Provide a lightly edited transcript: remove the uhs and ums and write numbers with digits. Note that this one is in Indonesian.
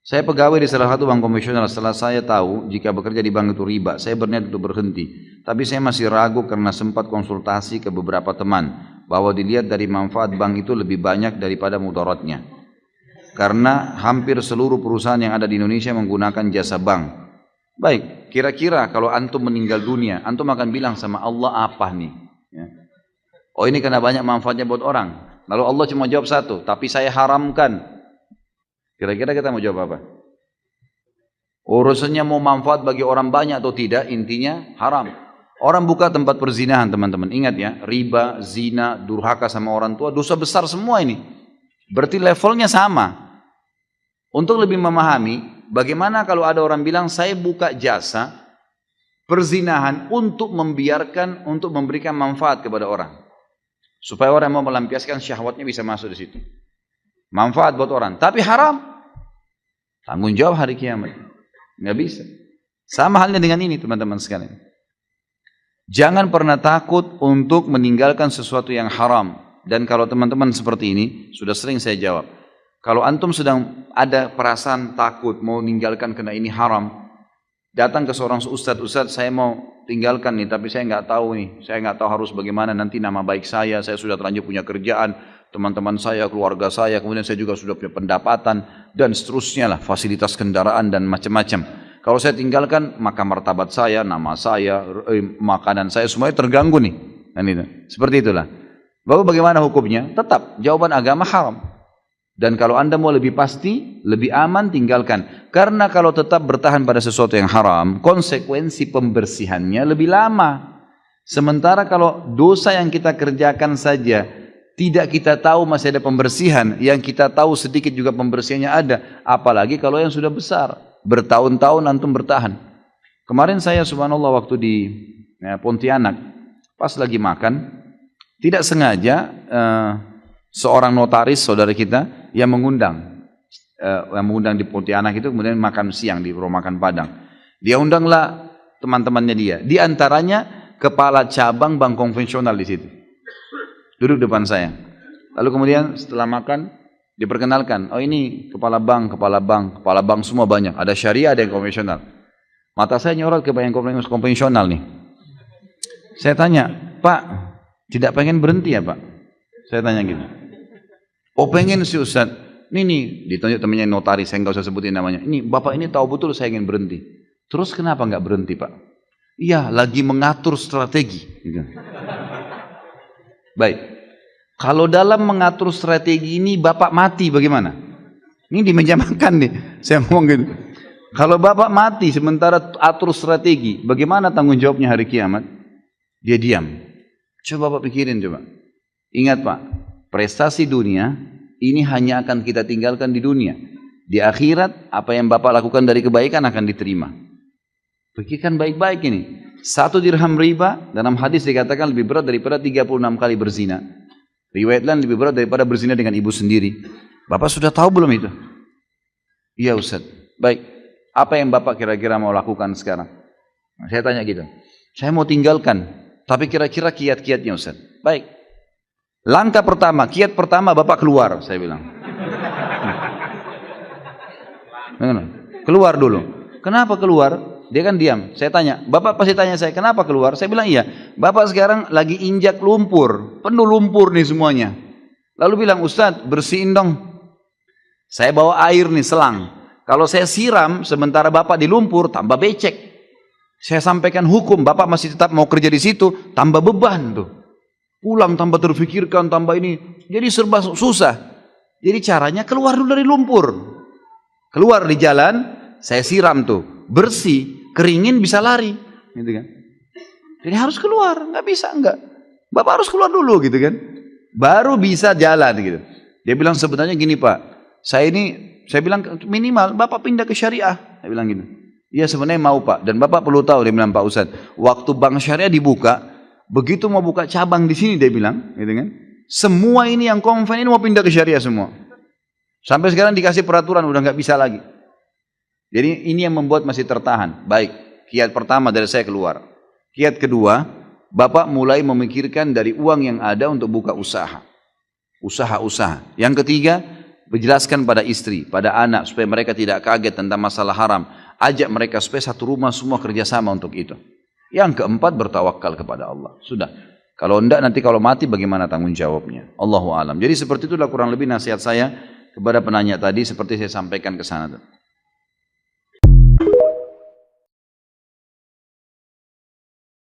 Saya pegawai di salah satu bank konvensional. Setelah saya tahu jika bekerja di bank itu riba, saya berniat untuk berhenti. Tapi saya masih ragu karena sempat konsultasi ke beberapa teman bahwa dilihat dari manfaat bank itu lebih banyak daripada mudaratnya. Karena hampir seluruh perusahaan yang ada di Indonesia menggunakan jasa bank. Baik, kira-kira kalau antum meninggal dunia, antum akan bilang sama Allah apa nih? Ya. Oh, ini karena banyak manfaatnya buat orang. Lalu Allah cuma jawab satu, tapi saya haramkan. Kira-kira kita mau jawab apa? Urusannya mau manfaat bagi orang banyak atau tidak, intinya haram. Orang buka tempat perzinahan, teman-teman. Ingat ya, riba, zina, durhaka sama orang tua, dosa besar semua ini. Berarti levelnya sama. Untuk lebih memahami, bagaimana kalau ada orang bilang, saya buka jasa perzinahan untuk memberikan manfaat kepada orang. Supaya orang mau melampiaskan syahwatnya bisa masuk di situ. Manfaat buat orang, tapi haram. Tanggung jawab hari kiamat. Nggak bisa. Sama halnya dengan ini, teman-teman sekalian. Jangan pernah takut untuk meninggalkan sesuatu yang haram. Dan kalau teman-teman seperti ini, sudah sering saya jawab. Kalau antum sedang ada perasaan takut mau meninggalkan karena ini haram, datang ke seorang ustadz, saya mau tinggalkan nih, tapi saya nggak tahu nih, saya nggak tahu harus bagaimana nanti nama baik saya sudah terlanjur punya kerjaan, teman-teman saya, keluarga saya, kemudian saya juga sudah punya pendapatan, dan seterusnya lah, fasilitas kendaraan dan macam-macam. Kalau saya tinggalkan, maka martabat saya, nama saya, makanan saya, semuanya terganggu nih. Dan itu. Seperti itulah. Lalu bagaimana hukumnya? Tetap, jawaban agama haram. Dan kalau anda mau lebih pasti, lebih aman, tinggalkan. Karena kalau tetap bertahan pada sesuatu yang haram, konsekuensi pembersihannya lebih lama. Sementara kalau dosa yang kita kerjakan saja, tidak kita tahu masih ada pembersihan, yang kita tahu sedikit juga pembersihannya ada. Apalagi kalau yang sudah besar, bertahun-tahun antum bertahan. Kemarin saya subhanallah waktu di Pontianak, pas lagi makan, tidak sengaja seorang notaris saudara kita yang mengundang di Pontianak itu, kemudian makan siang di rumah makan Padang. Dia undanglah teman-temannya dia. Di antaranya kepala cabang bank konvensional di situ. Duduk depan saya. Lalu kemudian setelah makan diperkenalkan, oh ini kepala bank semua banyak. Ada syariah, ada yang konvensional. Mata saya nyorot ke yang konvensional nih. Saya tanya, Pak, tidak pengen berhenti ya Pak? Saya tanya gitu. Oh pengen sih Ustaz. Ini ditunjuk temannya notaris, saya nggak usah sebutin namanya. Ini Bapak ini tahu betul saya ingin berhenti. Terus kenapa nggak berhenti Pak? Iya, lagi mengatur strategi. Gitu. Baik, kalau dalam mengatur strategi ini Bapak mati bagaimana? Ini di meja makan nih, saya ngomong gitu. Kalau Bapak mati sementara atur strategi, bagaimana tanggung jawabnya hari kiamat? Dia diam. Coba Bapak pikirin coba. Ingat Pak, prestasi dunia ini hanya akan kita tinggalkan di dunia. Di akhirat, apa yang Bapak lakukan dari kebaikan akan diterima. Pikirkan baik-baik ini. 1 dirham riba, dalam hadis dikatakan lebih berat daripada 36 kali berzina. Riwayat lain lebih berat daripada berzina dengan ibu sendiri. Bapak sudah tahu belum itu? Iya Ustaz. Baik, apa yang Bapak kira-kira mau lakukan sekarang? Nah, saya tanya gitu. Saya mau tinggalkan, tapi kira-kira kiat-kiatnya Ustaz. Baik. Langkah pertama, kiat pertama Bapak keluar, saya bilang. Keluar dulu. Kenapa keluar? Dia kan diam. Saya tanya, Bapak pasti tanya saya, kenapa keluar? Saya bilang iya. Bapak sekarang lagi injak lumpur, penuh lumpur nih semuanya. Lalu bilang, Ustaz bersihin dong. Saya bawa air nih, selang. Kalau saya siram, sementara Bapak di lumpur, tambah becek. Saya sampaikan hukum, Bapak masih tetap mau kerja di situ, tambah beban tuh. Pulang tambah terfikirkan, tambah ini. Jadi serba susah. Jadi caranya keluar dulu dari lumpur. Keluar di jalan, saya siram tuh. Bersih, keringin bisa lari. Gitu kan. Jadi harus keluar, nggak bisa enggak. Bapak harus keluar dulu gitu kan. Baru bisa jalan gitu. Dia bilang sebenarnya gini Pak. Saya bilang minimal Bapak pindah ke syariah. Saya bilang gitu. Iya sebenarnya mau Pak. Dan Bapak perlu tahu, dia bilang Pak Ustadz. Waktu bank syariah dibuka, begitu mau buka cabang di sini dia bilang, gitu kan? Semua ini yang konven ini mau pindah ke syariah semua. Sampai sekarang dikasih peraturan udah nggak bisa lagi. Jadi ini yang membuat masih tertahan. Baik, kiat pertama dari saya keluar. Kiat kedua, Bapak mulai memikirkan dari uang yang ada untuk buka usaha. Usaha-usaha. Yang ketiga, Jelaskan pada istri, pada anak, supaya mereka tidak kaget tentang masalah haram. Ajak mereka supaya satu rumah semua kerjasama untuk itu. Yang keempat, bertawakal kepada Allah. Sudah. Kalau enggak, nanti kalau mati bagaimana tanggung jawabnya? Allahu alam. Jadi seperti itulah kurang lebih nasihat saya kepada penanya tadi, seperti saya sampaikan ke sana.